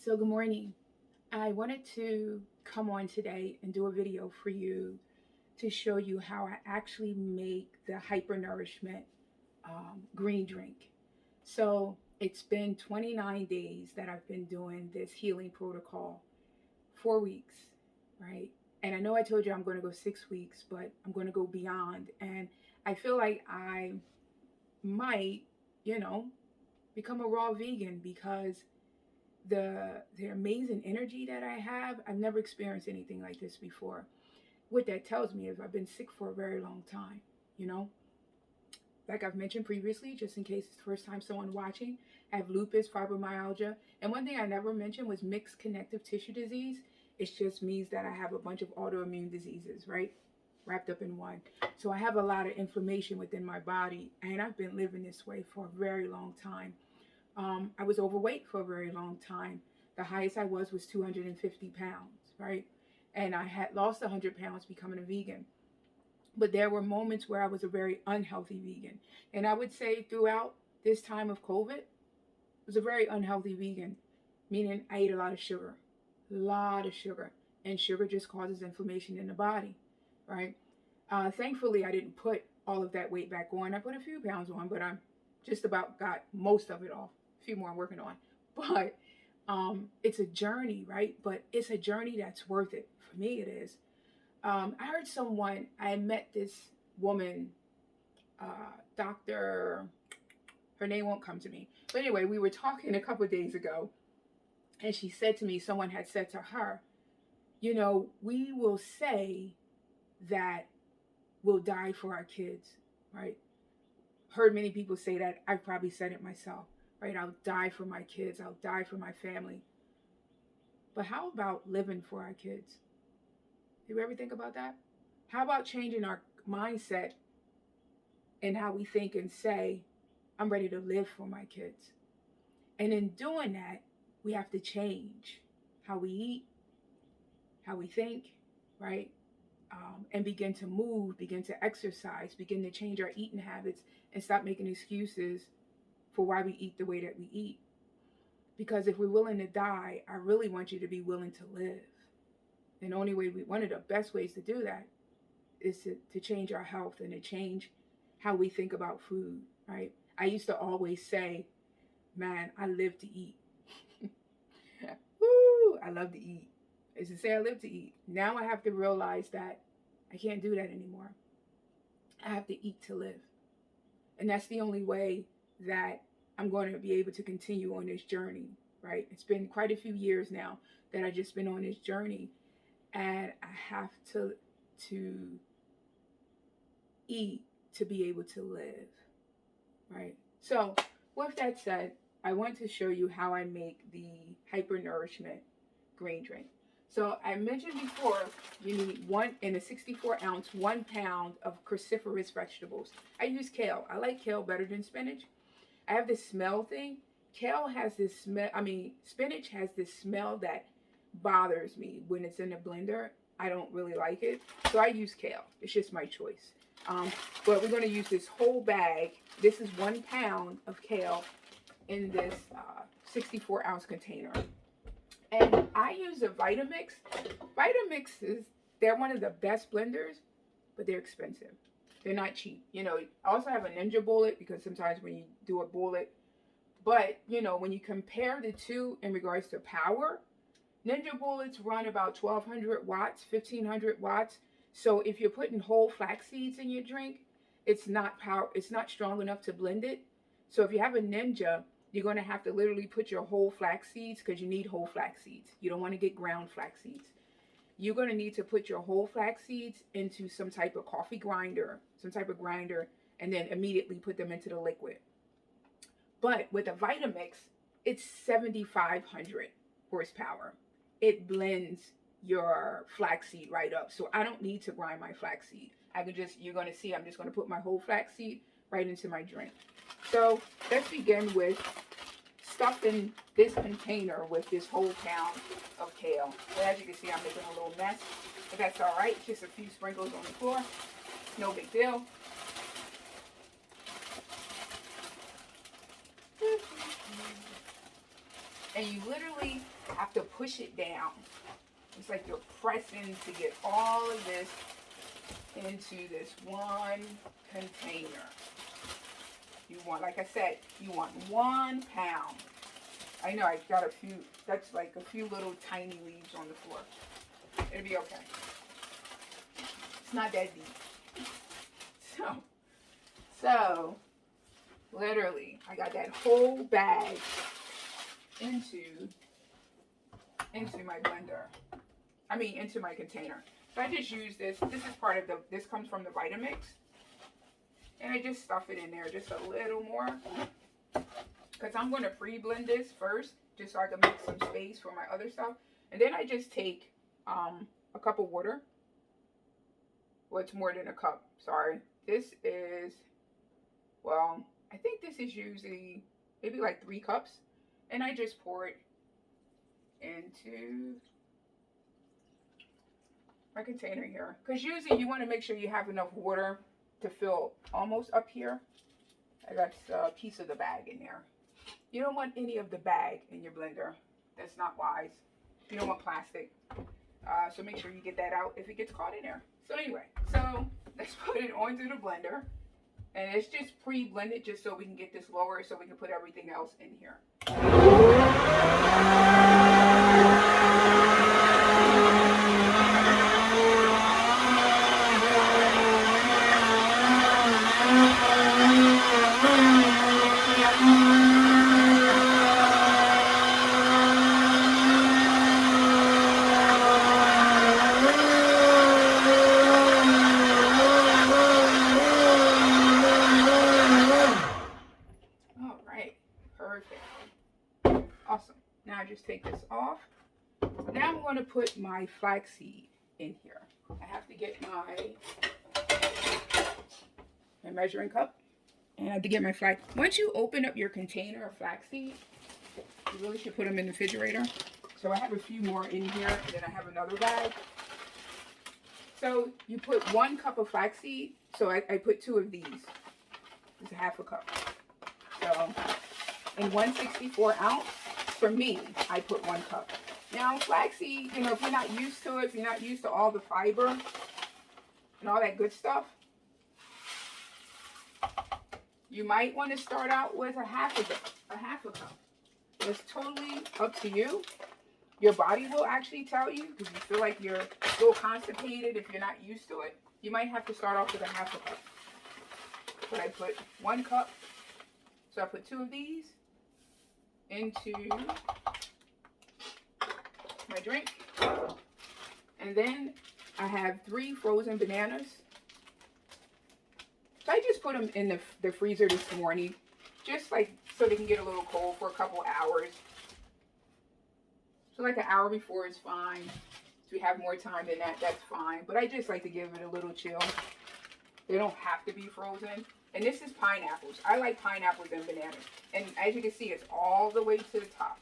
So, good morning. I wanted to come on today and do a video for you to show you how I actually make the hyper nourishment green drink. So, it's been 29 days that I've been doing this healing protocol, 4 weeks, right? And I know I told you I'm going to go 6 weeks, but I'm going to go beyond. And I feel like I might, you know, become a raw vegan because the amazing energy that I have, I've never experienced anything like this before. What that tells me is I've been sick for a very long time, you know? Like I've mentioned previously, just in case it's the first time someone watching, I have lupus, fibromyalgia, and one thing I never mentioned was mixed connective tissue disease. It just means that I have a bunch of autoimmune diseases, right? Wrapped up in one. So I have a lot of inflammation within my body, and I've been living this way for a very long time. I was overweight for a very long time. The highest I was 250 pounds, right? And I had lost 100 pounds becoming a vegan. But there were moments where I was a very unhealthy vegan. And I would say throughout this time of COVID, I was a very unhealthy vegan, meaning I ate a lot of sugar. And sugar just causes inflammation in the body, right? Thankfully, I didn't put all of that weight back on. I put a few pounds on, but I'm just about got most of it off. A few more I'm working on. But it's a journey, right? But it's a journey that's worth it. For me, it is. I heard someone, I met this woman, Dr. Her name won't come to me. But anyway, we were talking a couple of days ago, and she said to me, someone had said to her, we will say that we'll die for our kids, right? Heard many people say that. I've probably said it myself, right? I'll die for my kids. I'll die for my family. But how about living for our kids? Did you ever think about that? How about changing our mindset and how we think and say, I'm ready to live for my kids? And in doing that, we have to change how we eat, how we think, right? And begin to move, begin to exercise, begin to change our eating habits, and stop making excuses for why we eat the way that we eat. Because if we're willing to die, I really want you to be willing to live. And the only way one of the best ways to do that is to change our health and to change how we think about food, right? I used to always say, man, I live to eat. Woo, I love to eat. I used to say I live to eat. Now I have to realize that I can't do that anymore. I have to eat to live. And that's the only way that I'm going to be able to continue on this journey, right? It's been quite a few years now that I've just been on this journey, and I have to eat to be able to live, right? So with that said, I want to show you how I make the hyper nourishment green drink. So I mentioned before, you need in a 64 ounce, 1 pound of cruciferous vegetables. I use kale. I like kale better than spinach. I have this smell thing. Kale has this smell. Spinach has this smell that bothers me when it's in a blender. I don't really like it. So I use kale. It's just my choice. But we're going to use this whole bag. This is 1 pound of kale in this 64 ounce container. And I use a Vitamix. They're one of the best blenders, but they're expensive. They're not cheap. I also have a Ninja bullet because sometimes when you do a bullet, but when you compare the two in regards to power, Ninja bullets run about 1200 watts, 1500 watts. So if you're putting whole flax seeds in your drink, it's not strong enough to blend it. So if you have a Ninja, you're going to have to literally put your whole flax seeds, because you need whole flax seeds. You don't want to get ground flax seeds. You're going to need to put your whole flax seeds into some type of coffee grinder, and then immediately put them into the liquid. But with a Vitamix, it's 7,500 horsepower. It blends your flaxseed right up. So I don't need to grind my flaxseed. You're going to see, I'm just going to put my whole flaxseed right into my drink. So let's begin with stuffing this container with this whole pound of kale. And as you can see, I'm making a little mess, but that's all right. Just a few sprinkles on the floor. No big deal. And you literally have to push it down. It's like you're pressing to get all of this into this one container. You want, like I said, you want 1 pound. I know I got a few, that's like a few little tiny leaves on the floor. It'll be okay. It's not that deep. So literally, I got that whole bag into my blender. I mean, into my container. So I just use this. This is part of this comes from the Vitamix. And I just stuff it in there just a little more. Because I'm going to pre-blend this first, just so I can make some space for my other stuff. And then I just take a cup of water. Well, it's more than a cup. Sorry. This is, well, I think this is usually maybe like 3 cups. And I just pour it into my container here. Because usually you want to make sure you have enough water to fill almost up here. I got a piece of the bag in there. You don't want any of the bag in your blender. That's not wise. You don't want plastic. So make sure you get that out if it gets caught in there. So anyway, so let's put it onto the blender. And it's just pre-blended just so we can get this lower so we can put everything else in here. Just take this off. Now I'm going to put my flaxseed in here. I have to get my measuring cup, and I have to get my flax. Once you open up your container of flaxseed, you really should put them in the refrigerator. So I have a few more in here, and then I have another bag. So you put 1 cup of flaxseed. So I put 2 of these. It's a half a cup. So in 1/64 ounce. For me, I put 1 cup. Now, flaxseed, you know, if you're not used to it, if you're not used to all the fiber and all that good stuff, you might want to start out with a half a cup. It's totally up to you. Your body will actually tell you, because you feel like you're a little constipated if you're not used to it. You might have to start off with a half a cup. But I put 1 cup. So I put 2 of these into my drink, and then I have 3 frozen bananas. So I just put them in the freezer this morning, just like so they can get a little cold for a couple hours. So like an hour before is fine. If we have more time than that, that's fine. But I just like to give it a little chill. They don't have to be frozen. And this is pineapples. I like pineapples and bananas. And as you can see, it's all the way to the top.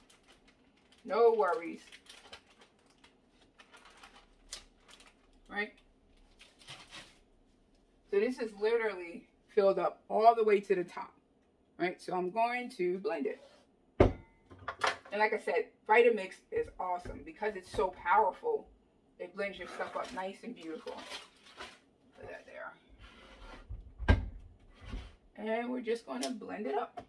No worries. Right? So this is literally filled up all the way to the top. Right? So I'm going to blend it. And like I said, Vitamix is awesome because it's so powerful. It blends your stuff up nice and beautiful. Put that there. And we're just going to blend it up.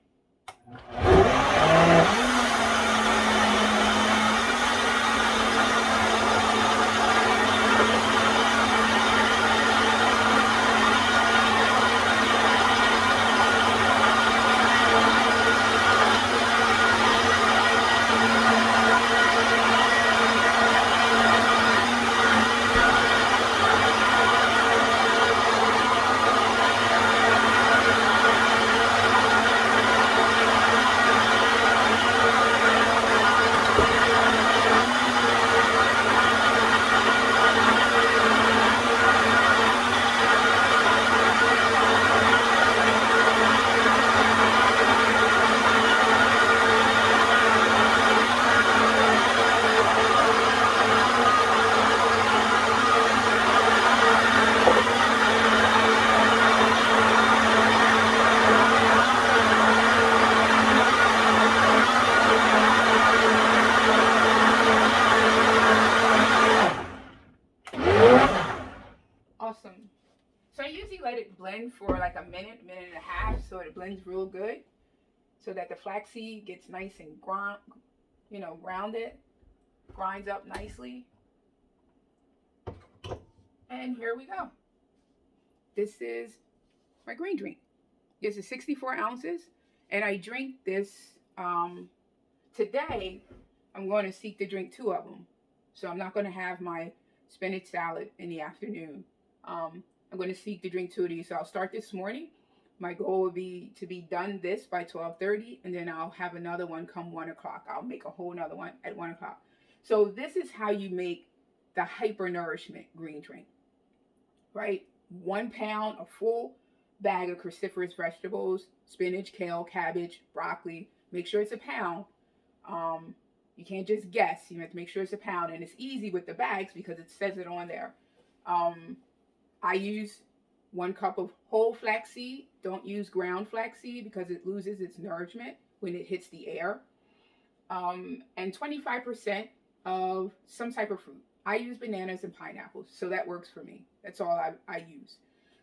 it blend for like a minute and a half so it blends real good, so that the flaxseed gets nice and grounded, grinds up nicely. And here we go. This is my green drink. This is 64 ounces, and I drink this today. I'm going to seek to drink 2 of them, so I'm not going to have my spinach salad in the afternoon. I'm going to seek to drink 2 of these. So I'll start this morning. My goal would be to be done this by 12:30, and then I'll have another one come 1 o'clock. I'll make a whole another one at 1 o'clock. So this is how you make the hyper nourishment green drink, right? 1 pound, a full bag of cruciferous vegetables, spinach, kale, cabbage, broccoli. Make sure it's a pound. You can't just guess. You have to make sure it's a pound, and it's easy with the bags because it says it on there. I use 1 cup of whole flaxseed. Don't use ground flaxseed because it loses its nourishment when it hits the air. And 25% of some type of fruit. I use bananas and pineapples, so that works for me. That's all I use.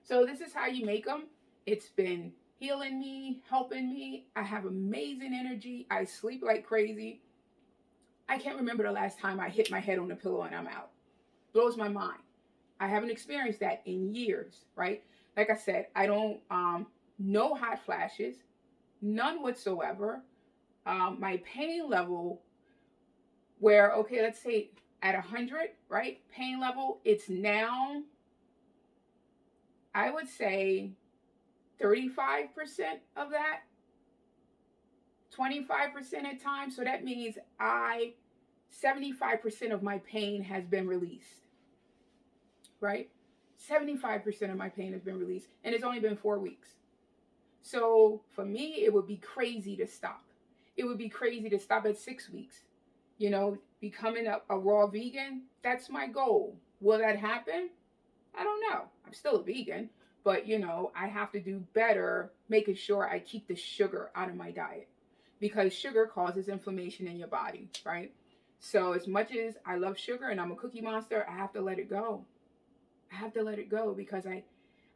So this is how you make them. It's been healing me, helping me. I have amazing energy. I sleep like crazy. I can't remember the last time I hit my head on the pillow and I'm out. Blows my mind. I haven't experienced that in years, right? Like I said, I don't no hot flashes, none whatsoever. My pain level, where, okay, let's say at 100, right? Pain level, it's now, I would say 35% of that, 25% at times. So that means 75% of my pain has been released, right? 75% of my pain has been released, and it's only been 4 weeks. So for me, it would be crazy to stop. It would be crazy to stop at 6 weeks. Becoming a raw vegan, that's my goal. Will that happen? I don't know. I'm still a vegan, but I have to do better making sure I keep the sugar out of my diet, because sugar causes inflammation in your body, right? So as much as I love sugar and I'm a cookie monster, I have to let it go. I have to let it go because I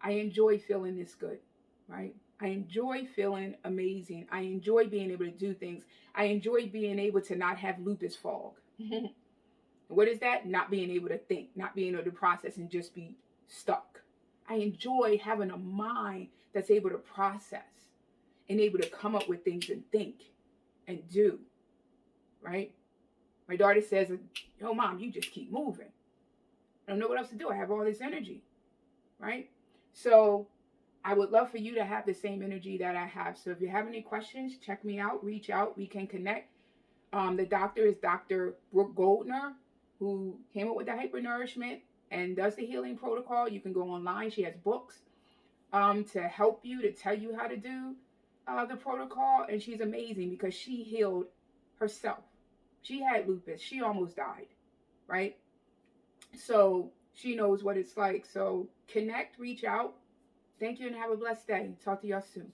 enjoy feeling this good, right? I enjoy feeling amazing. I enjoy being able to do things. I enjoy being able to not have lupus fog. What is that? Not being able to think, not being able to process and just be stuck. I enjoy having a mind that's able to process and able to come up with things and think and do, right? My daughter says, yo, Mom, you just keep moving. I don't know what else to do. I have all this energy, right? So I would love for you to have the same energy that I have. So if you have any questions, check me out, reach out, we can connect. The doctor is Dr. Brooke Goldner, who came up with the hypernourishment and does the healing protocol. You can go online. She has books to help you, to tell you how to do the protocol. And she's amazing because she healed herself. She had lupus. She almost died, right? So she knows what it's like. So connect, reach out. Thank you, and have a blessed day. Talk to y'all soon.